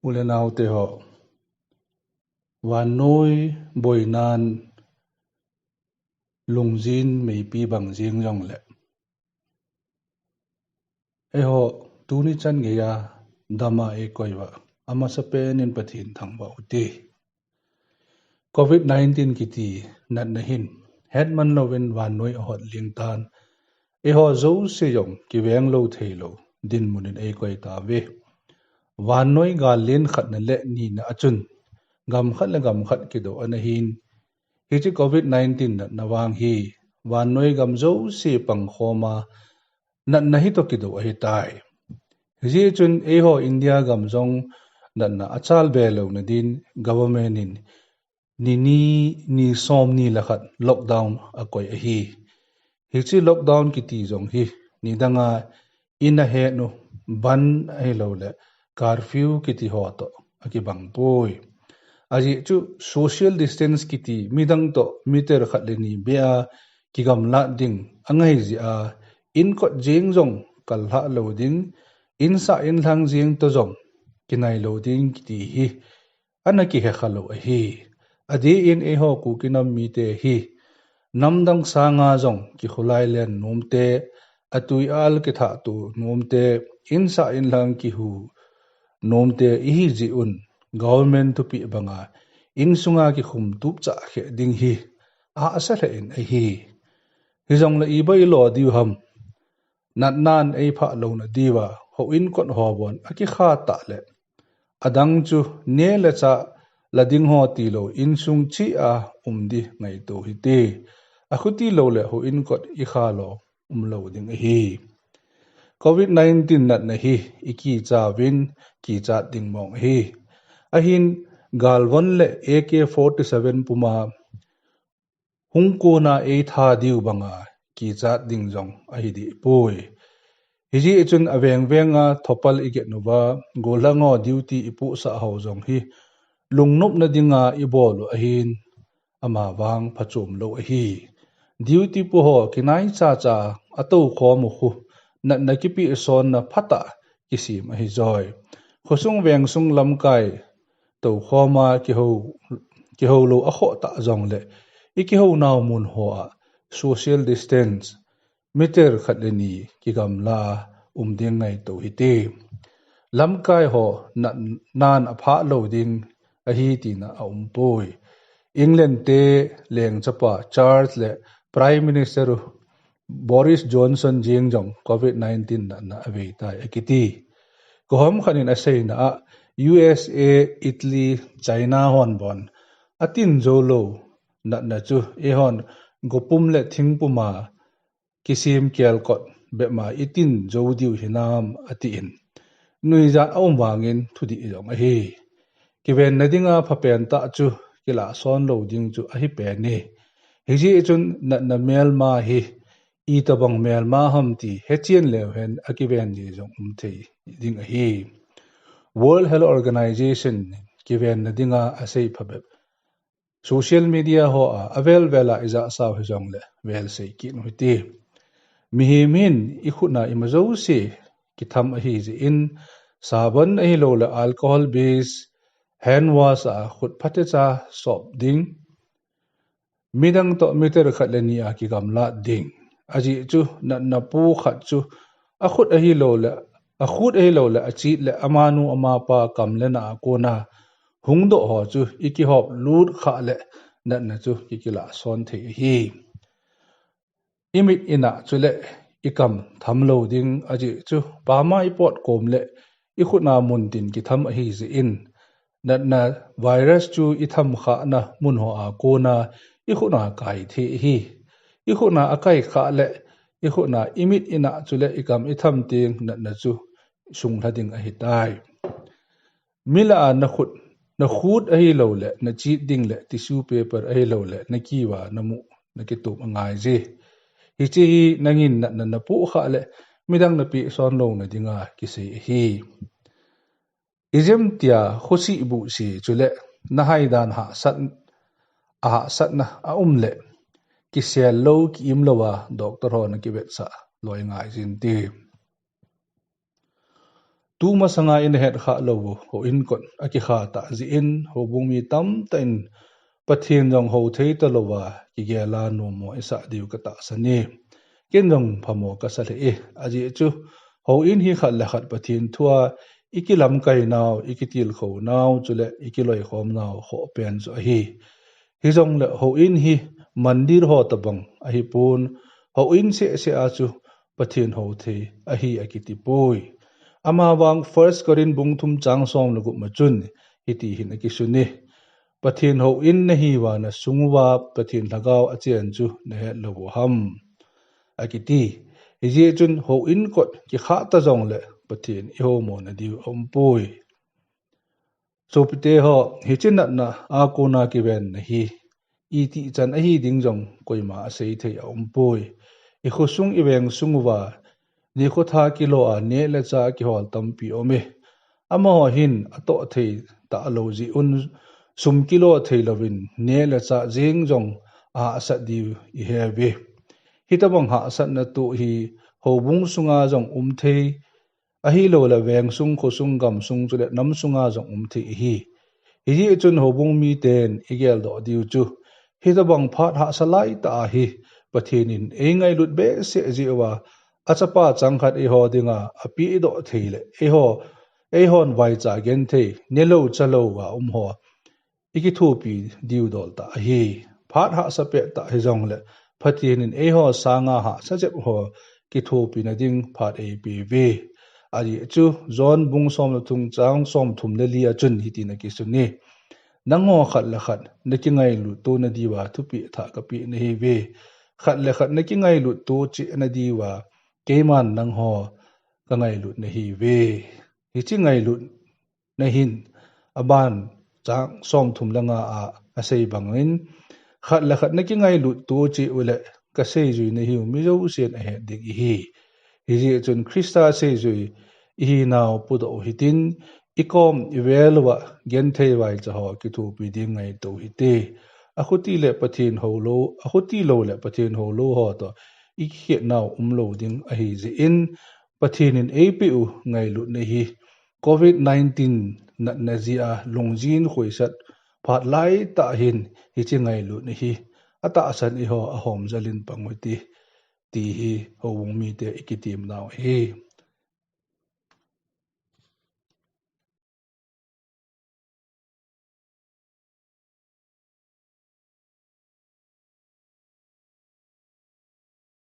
ulenau te ho wanoi boinan lungjin meipi bangjing jong le e ho tuni chan ngeya dama e koiwa ama sapen in pathin thangba uti Covid-19 kiti nat nahin headman lovin wanoi hot lingtan e ho zo se yong ki weng lo theilo din munin e koi ta ve wanoi ga len khat na le ni na achun gam khat la gam khat ki do anahin hi chi Covid-19 nat nawang hi wanoi gam zo se pang khoma nat na hi to ki do hi tai hi chun e ho India gam zong nat na achal be lo na din government in ni som ni la khat lockdown akoi hi chi lockdown ki ti zong hi ni danga in a he no ban ai lo le curfew ki ti ho to aki bang poi aji chu social distance ki ti midang to meter khat le ni bea ki gam la ding angai ji a in ko jing zong kal ha lo ding in sa in thang jing to zong kinai lo ding ki ti hi anaki he khalo hi adi in e ho ku kinam mi te hi namdang sanga zong ki khulai len nomte atui al ki tha tu nomte insa in lang ki hu nomte hi ji un government tu pi banga in sunga ki khum tup cha khe ding hi a asa le in hi zong la i bai lo diu ham nat nan ei pha lo na diwa ho in kon ho bon aki kha ta le adang chu ne la cha lading ho ti lo in sung chi a di ngai to hi te a khuti lo le ho in kot I kha lo lo ding hi Covid-19 nat na hi iki cha win ki cha ding mong hi a hin galwon le AK47 puma hungko na e tha diu banga ki cha ding jong a hi di poi hiji chun aweng wenga thopal ige nuwa golango duty ipu sa ho jong hi lungnop na dinga ibolu ahin ama wang phachum lo hi duty pu ho kinai cha cha ato kho mu khu na nakipi son na phata kisim hi joy khosung weng sung lam kai to khoma ki ho lo a kho ta jong le iki ho naw mun ho a social distance meter khat le ni ki gam la ding ngai to hi te lam kai ho nan a pha lo ding a hi ti na poi England te leng chapa Charles le Prime Minister Boris Johnson jing jong Covid-19 na ave tai akiti ko hom khanin asei na USA Italy China hon bon atin jolo na chu e hon gopum le thingpuma kisim kel kot be ma itin jodiu hinam atin nuiza awm wangin thudi jong a hi kiven nadinga phapen ta chu kila son lo ding chu a hi pe ni hiji chun na mel ma hi I tabang mel ma ham ti hechien le hen akiven ji jong thei ding a hi World Health Organization kiven nadinga asei phabe social media ho avel vela iza saw hejong le vel sei ki no ti mihimin ikhuna imazo se ki tham a hi ji in sabon a hi lo le alcohol base hand wash a khut phate cha sop ding midang to meter khat le ni a ki gamla ding aji chu na pu khat chu a khut a hi lo le a khut a hi lo le a chi le amanu ama pa kam le na ko na hungdo ho chu iki hop lut kha le na chu kikila son the hi imit ina chule ikam thamlo ding aji chu pama ipot kom le ikhuna mun tin ki tham hi ji in na virus chu itham kha na mun ho a ko na ikhuna kai the hi ikhuna akai kha le ikhuna imit ina chule ikam itham ting na chu sung hlading a hi tai mila na khut a hi lo le na chi ding le tissue paper a hi lo le na kiwa na mu na ki tu ngai je hi chi nangin na pu kha le midang na pi son lo na dinga ki se hi izem tia khosi bu si chule na haidan ha sat na a le ki sel lo ki im lo wa doctor ho na ki bet sa loi ngai jin ti tu ma sanga in het kha lo ho in kon aki kha ta zi in ho bung mi tam ta in pathian jong ho thei ta lowa ki ge la no mo isa diu ka ta sani ken jong phamo ka sa le aji chu ho in hi khat la khat pathian thua ikilam kai naw ikitil kho naw chule ikiloi khom naw ho pen zo hi jong le ho in hi mandir ho tabang a hi pun ho in se a chu pathian ho the a hi akiti pui ama wang first korin bung thum chang som lu ma chun hiti hin akisuni pathian ho in na hi wa na sungwa pathian lagaw achen chu ne lo ham akiti ji chun ho in kot ki kha ta jong le pathian i ho mo na diu om pui so pite ho hi chin na a ko na ki ven na hi i ti chan a hi ding jong koima a sei thei om pui i khu sung i weng sungwa ni khu tha kilo a ne le cha ki hol tam pi ome amo hin ato thei ta lo ji un sum kilo thei lovin ne le cha jing jong a sa diu i hewe hitabang ha sat na tu hi ho bung sunga jong thei a hi lo la weng sung kho sung gam sung chu le nam sunga jong thei hi chun ho bung mi ten igel do diu chu hitabang phat ha salai ta hi pathin in engai lut be se jiwa achapa changkhat e ho dinga api do theile e hon vai cha gen thei nelo chalo wa ho iki thu pi diu dol ta hi phat ha sa pe ta hi jong le pathin in e ho sanga ha sa jep ho ki thu pi na ding phat e pi ve ari chu zon bung som la tung chang som thum le lia chun hi ti na ki su ni nango khat la khat na ki ngai lu to na diwa thu pi tha ka pi na hi ve khat le khat na ki ngai lu to chi na diwa ke man nang ho ka ngai lu na hi ve hi chi ngai lu na hin aban chang som thum la nga a sei bangin khat la khat na ki ngai lu to chi ule ka sei ju na hi mi zo sen a he dik hi ji chun krista sei ju hi naw pu do hitin ikom iwelwa gen thei wai cha ho ki thu pi ding ngai to hi te a khuti le pathin ho lo a khuti lo le pathin ho lo ho to i khe naw lo ding a hi ji in pathin in apu ngai lu ne hi Covid-19 na zia longjin khuisat phat lai ta hin hi chi ngai lu ne hi ata san i ho a hom zalin pangoti ti hi ho wong mi te ikitim naw hi